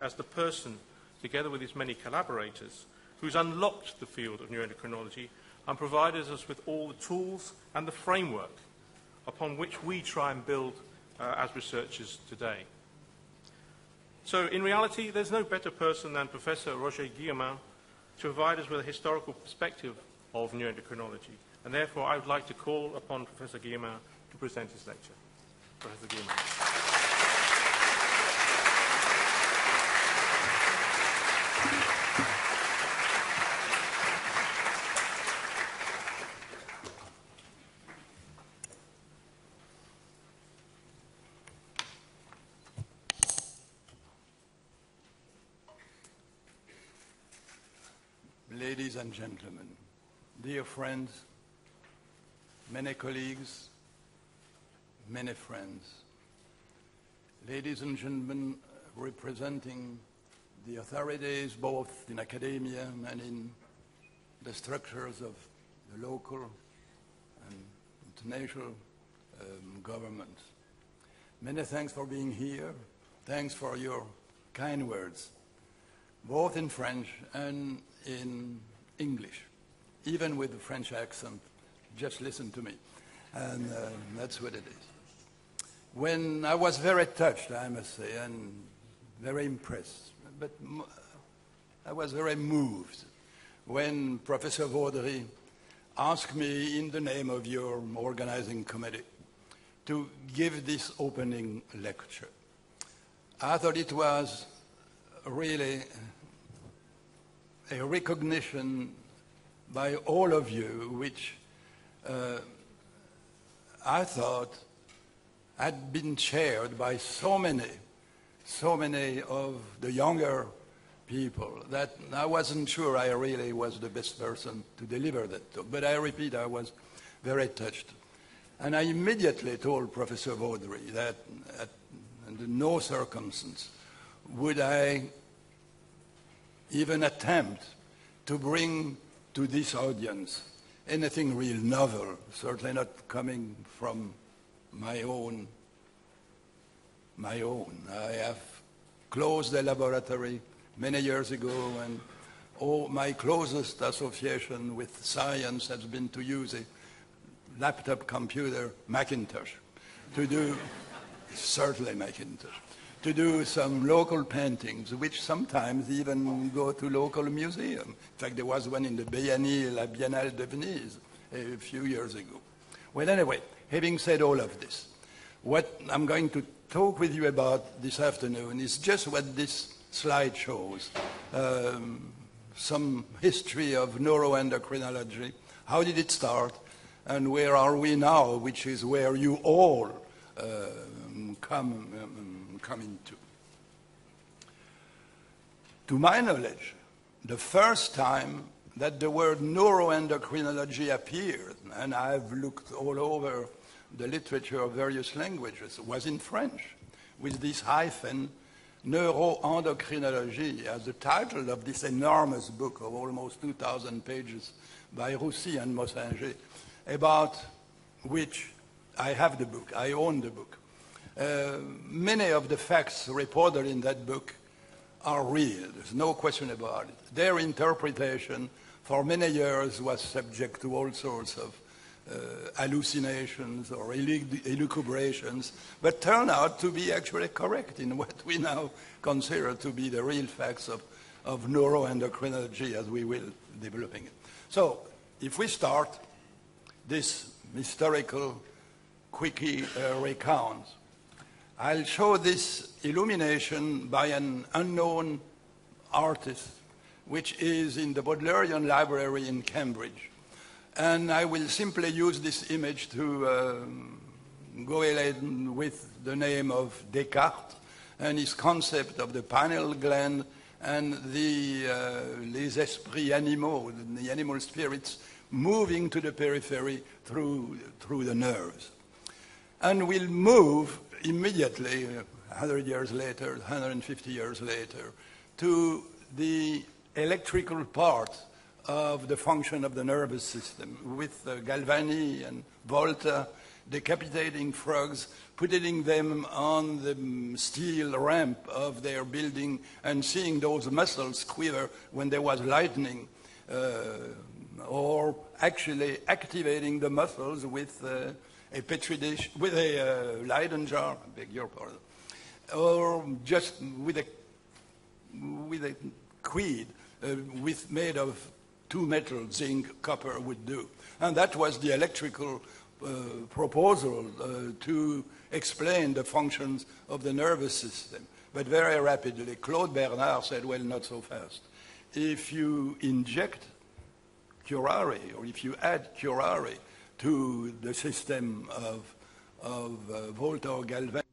as the person, together with his many collaborators, who's unlocked the field of neuroendocrinology and provided us with all the tools and the framework upon which we try and build as researchers today. So in reality, there's no better person than Professor Roger Guillemin to provide us with a historical perspective of neuroendocrinology. And therefore, I would like to call upon Professor Guillemin to present his lecture. Professor Guillemin. Ladies and gentlemen, dear friends, many colleagues, many friends, ladies and gentlemen representing the authorities both in academia and in the structures of the local and international governments. Many thanks for being here. Thanks for your kind words, both in French and in English, even with the French accent. Just listen to me, and that's what it is. When I was very touched, I must say, and very impressed, but I was very moved when Professor Vaudry asked me in the name of your organizing committee to give this opening lecture. I thought it was really a recognition by all of you, which I thought had been shared by so many of the younger people that I wasn't sure I really was the best person to deliver that talk. But I repeat, I was very touched. And I immediately told Professor Vaudry that under no circumstance would I even attempt to bring to this audience anything real novel, certainly not coming from my own. I have closed the laboratory many years ago, and my closest association with science has been to use a laptop computer, Macintosh, to do, certainly Macintosh, to do some local paintings, which sometimes even go to local museums. In fact, there was one in the La Biennale de Venise, a few years ago. Well, anyway, having said all of this, what I'm going to talk with you about this afternoon is just what this slide shows. Some history of neuroendocrinology. How did it start? And where are we now, which is where you all come into. To my knowledge, the first time that the word neuroendocrinology appeared, and I've looked all over the literature of various languages, was in French, with this hyphen, Neuroendocrinology, as the title of this enormous book of almost 2,000 pages by Roussy and Mossinger, about which I have the book, I own the book. Many of the facts reported in that book are real. There's no question about it. Their interpretation for many years was subject to all sorts of hallucinations or elucubrations, but turned out to be actually correct in what we now consider to be the real facts of neuroendocrinology as we will developing it. So, if we start this historical quickie recount, I'll show this illumination by an unknown artist, which is in the Baudelairean Library in Cambridge. And I will simply use this image to go ahead with the name of Descartes and his concept of the pineal gland and the les esprits animaux, the animal spirits, moving to the periphery through the nerves. And we'll move immediately, 100 years later, 150 years later, to the electrical part of the function of the nervous system with Galvani and Volta decapitating frogs, putting them on the steel ramp of their building and seeing those muscles quiver when there was lightning, or actually activating the muscles with a petri dish, with a Leyden jar, I beg your pardon, or just with a quid made of two metals, zinc, copper would do. And that was the electrical proposal to explain the functions of the nervous system. But very rapidly, Claude Bernard said, well, not so fast. If you inject curare, or if you add curare to the system of Volta or Galvani,